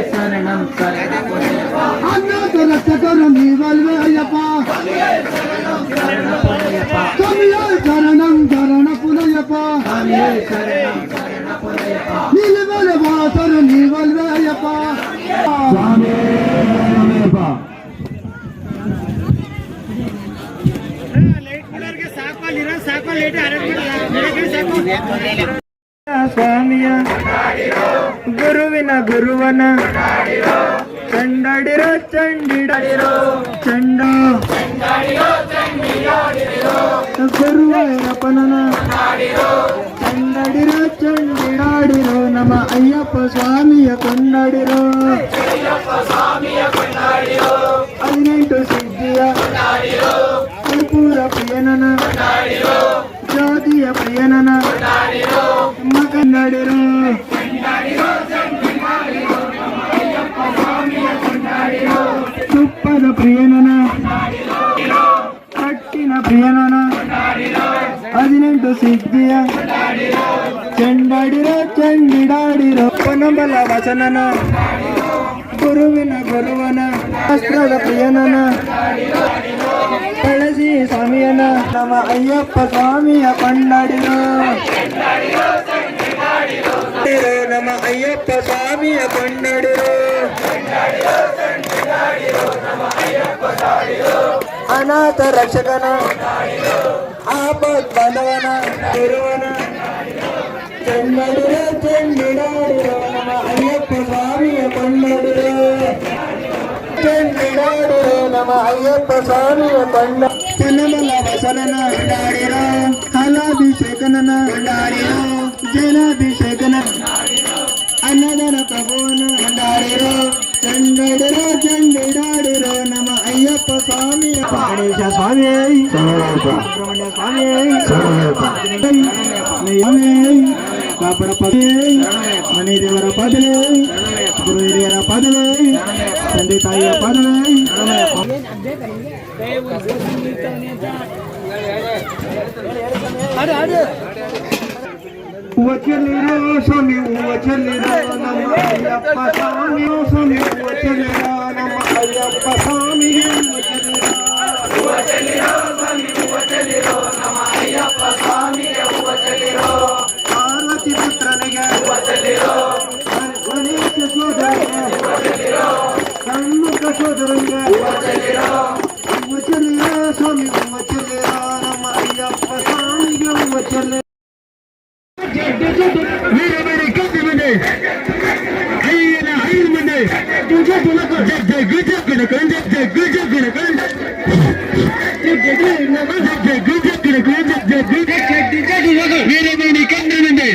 శరణం శరణం అన్నాథ రక్షకరు నీవల్వే అయ్యప్ప స్వామియే శరణం శరణపునయ్యప్ప నీవల వాసరు నీవల్వే అయ్యప్ప స్వామి అయ్యప్ప ಸ್ವಾಮಿಯ ಗುರುವಿನ ಗುರುವನ ಚಂಡಾಡಿರೋ ಚಂಡಿಡಾಡಿರೋ ಚಂಡ ಗುರುವಪ್ಪನನ ಚಂಡಾಡಿರೋ ಚಂಡಿಡಾಡಿರೋ ನಮ್ಮ ಅಯ್ಯಪ್ಪ ಸ್ವಾಮಿಯ ಕೊಂಡಾಡಿರೋ 18 ಸಿದ್ಧಿಯ ಕರ್ಪೂರ ಪ್ರಿಯನನ ಜ್ಯೋತಿಯ ಪ್ರಿಯನನ ಕೊಂಡಾಡಿರೋ ತುಪ್ಪದ ಪ್ರಿಯನನ ಕಟ್ಟಿನ ಪ್ರಿಯನನ 18 ಸಿದ್ಧಿಯ ಚಂಡಾಡಿರೋ ಚಂಡಿಡಾಡಿರೋ ಪನಂಬಲ ವಚನನ ಗುರುವಿನ ಗುರುವನ ಶಾಸ್ತ್ರದ ಪ್ರಿಯನನ ಕಳಸಿ ಸ್ವಾಮಿಯನ ನಮ್ಮ ಅಯ್ಯಪ್ಪ ಸ್ವಾಮಿಯ ಕೊಂಡಾಡಿರೋ ನಮ್ಮ ಅಯ್ಯಪ್ಪ ಸ್ವಾಮಿಯ ಕೊಂಡಾಡಿರೋ ಅನಾಥ ರಕ್ಷಕನ ಆಪತ್ ಬಾಂಧವನ ಗುರುವನ ಚಂಡಾಡಿರೋ ಚಂಡಿಡಾಡಿರೋ ನಮ್ಮ ಅಯ್ಯಪ್ಪ ಸ್ವಾಮಿಯ ಕೊಂಡಾಡಿರೋ ಚಂಡಿಡಾಡಿರೋ ನಮ್ಮ ಅಯ್ಯಪ್ಪ ಸ್ವಾಮಿಯ ಕೊಂಡ ಪನಮಲ ವಸನನ ಕೊಂಡಾಡಿರೋ ಹಾಲಾಭಿಷೇಕನನ ಕೊಂಡಾಡಿರೋ ಜಲಾಭಿಷೇಕನ ಅನ್ನದಾನ ಪ್ರಭುವನ ಕೊಂಡಾಡಿರೋ ಚಂಡಾಡಿರೋ ಚಂಡಿಡಾಡಿರೋ ನಮ್ಮ ಅಯ್ಯಪ್ಪ ಸ್ವಾಮಿಯ ಗಣೇಶ ಸ್ವಾಮಿ ಸುಬ್ರಹ್ಮಣ್ಯ ಸ್ವಾಮಿ ಕಾಪಡ ಪದವಿ ಮನೆ ದೇವರ ಪದವಿ ಗುರು ಹಿರಿಯರ ಪದವಿ ತಂದೆ ತಾಯಿಯ ಪದವಿ ವಚಲಿರೋ ಸ್ವಾಮಿ ವಚಲಿರೋ ನಮ್ಮ ಅಯ್ಯಪ್ಪ ಸ್ವಾಮಿ ಸ್ವಾಮಿ ವಚಲಿರೋ ನಮ್ಮ ಅಯ್ಯಪ್ಪ ಸ್ವಾಮಿಗೆ ಪಾರ್ವತಿ ಪುತ್ರನಿಗೆ ಗಣೇಶ ಸೋದರನಿಗೆ ಷಣ್ಮುಖ ಸೋದರನಿಗೆ ವಚಲಿರೋ ಸ್ವಾಮಿ ವಚಲಿರೋ ನಮ್ಮ ಅಯ್ಯಪ್ಪ ಸ್ವಾಮಿಗೆ ವಚಲಿ ವೀರಬೇಡಿ ಕತ್ತಿ ಮುಂದೆ ಐನ ಐದು ಮುಂದೆ ವೀರಬೇಡಿ ಕತ್ತಿ ಮುಂದೆ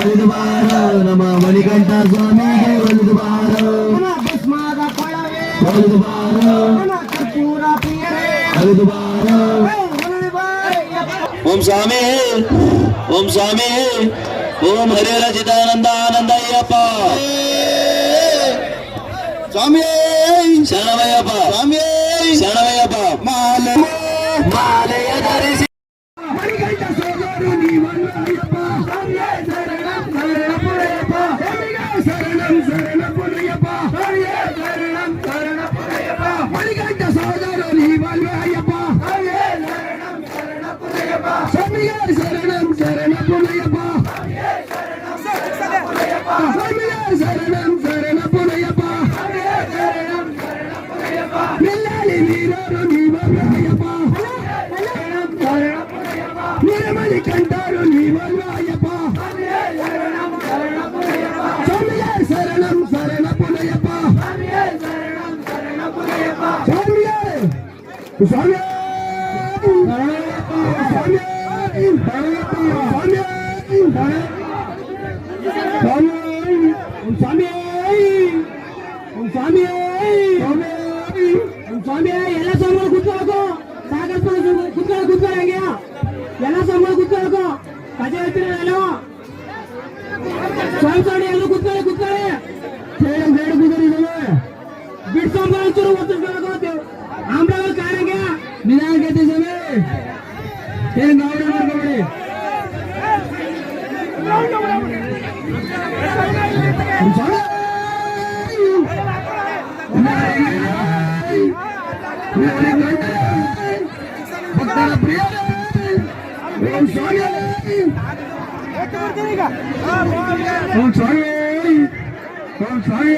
ಒಲಿದು ಬಾರ ನಮ್ಮ ಮಣಿಕಂಠ ಸ್ವಾಮಿಗೆ ಒಲಿದು ಬಾರ ಭಸ್ಮದ ಕೊಳವೆ ಒಲಿದು ಬಾರ ಕರ್ಪೂರ ಪ್ರಿಯರೇ ಒಲಿದು ಬಾರ ಓಂ ಸ್ವಾಮಿ ಓಂ ಸ್ವಾಮಿ ಓಂ ಹರಿಹರ ಚಿದಾನಂದ ಆನಂದ ಅಯ್ಯಪ್ಪ ಸ್ವಾಮಿ ಶರಣಮಯ್ಯಪ್ಪ ಸ್ವಾಮಿ ಶರಣಮಯ್ಯಪ್ಪ ಮಾಲೆ ಮಾಲೆಯ ಧರಿಸಿ ಮಣಿಕಂಠ ಸೋದರು ನೀವಲ್ಲಯ್ಯಪ್ಪ ಶರಣಂ ಶರಣಪುರಯ್ಯಪ್ಪ ಶರಣಂ ಶರಣಪುರಯ್ಯಪ್ಪ ಶರಣಂ ಶರಣಪುರಯ್ಯಪ್ಪ ಮಣಿಕಂಠ ಸೋದರು ನೀವಲ್ಲಯ್ಯಪ್ಪ ಸ್ವಾಮಿಗೆ ಶರಣಂ ಶರಣಪುರಯ್ಯಪ್ಪ ಸ್ವಾಮಿಗೆ ಶರಣಂ ಶರಣಪುರಯ್ಯಪ್ಪ ನಿಲ್ಲಾಳಿ ನೀರರು ನೀವಲ್ಲಯ್ಯಪ್ಪ ನಿರ್ಮಲಿ ಕಂಠರು ನೀವಲ್ಲಯ್ಯಪ್ಪ ಸ್ವಾಮಿಗೆ ಶರಣಂ ಶರಣಪುರಯ್ಯಪ್ಪ ಸ್ವಾಮಿಗೆ ಸ್ವಾಮಿ ಸ್ವಾಮಿ ಎಲ್ಲ ಸ್ವಾಮಿಗಳು ಕೂತ್ಕೊಳ್ಳೋಕು ಸಾಕಷ್ಟು ಕೂತ್ಕೊಳ್ಳೋ ಹಂಗೆ ಎಲ್ಲ ಸ್ವಾಮಿಗಳು ಕೂತ್ಕೊಳ್ಳೋಕು ಕಜೆ ಹೇಳ್ತೀರಲ್ಲ ಸ್ವಾಮಿ ಎಲ್ಲ ಕೂತ್ಕೊಳ್ಳಿ ಬಿಡ್ಸೋಂಬ ಒಂಚೂರು ಒತ್ತಿಸ್ಕೊಳ್ಳೋಕು ಆಮ್ರಾವಲ್ ಕಾರಂಗೆ ನಿಧಾನಕ್ಕೆ ಸ್ವಾಮಿ ಏನ್ ಗೌರವ ಮಾಡ್ಕೊಬೇಡಿ ಭಕ್ತರ ಪ್ರಿಯ ಓಂ ಸ್ವಾಮಿ ಓಂ ಸ್ವಾಮಿ ಓಂ ಸ್ವಾಮಿ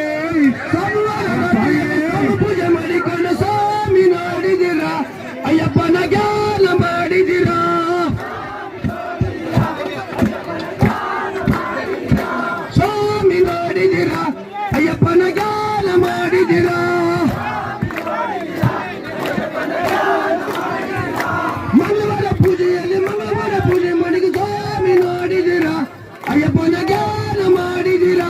ಪೂಜೆ ಮಾಡಿಕೊಂಡು ಸ್ವಾಮಿ ನೋಡಿದಿರ ಅಯ್ಯಪ್ಪನ ಜ್ಞಾನ ಮಾಡಿದಿರ ಸ್ವಾಮಿ ನೋಡಿದಿರ ಅಯ್ಯಪ್ಪನ ಜ್ಞಾನ ಮಾಡಿದಿರ ಮಂಗಳವಾರ ಪೂಜೆ ಮನೆಗೆ ಸ್ವಾಮಿ ನೋಡಿದಿರ ಅಯ್ಯಪ್ಪನ ಜ್ಞಾನ ಮಾಡಿದಿರ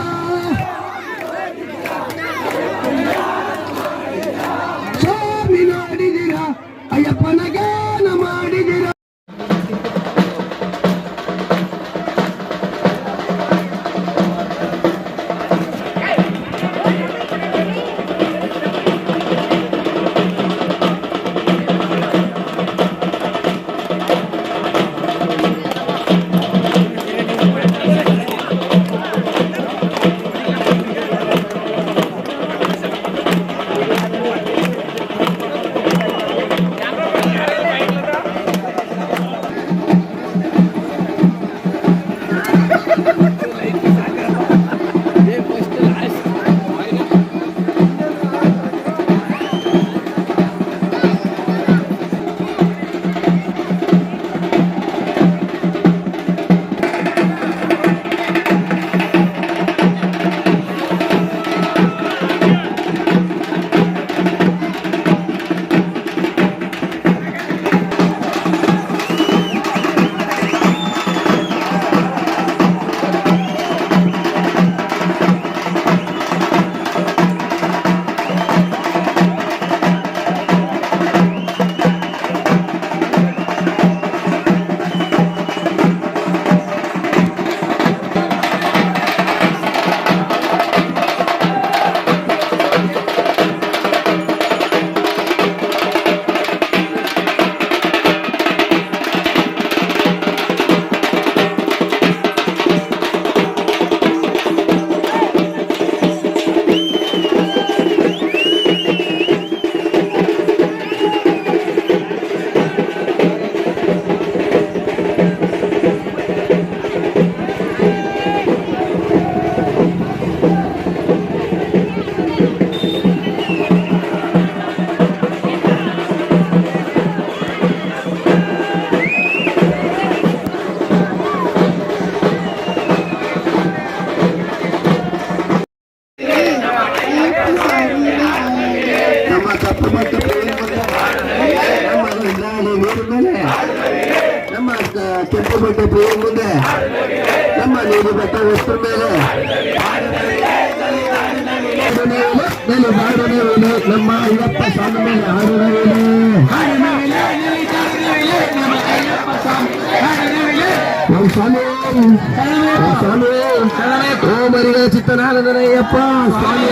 ನೀಲಿ ಬೆಟ್ಟ ಹೊಸ್ತ್ರ ಮೇಲೆ ನಮ್ಮ ಅಯ್ಯಪ್ಪ ಸ್ವಾಮಿ ಮೇಲೆ ಓಂ ಸ್ವಾಮಿ ಓಂ ಸ್ವಾಮಿ ಓಂ ಮರಿಗ ಚಿತ್ತನಾನಂದನಯ್ಯಪ್ಪ ಸ್ವಾಮಿ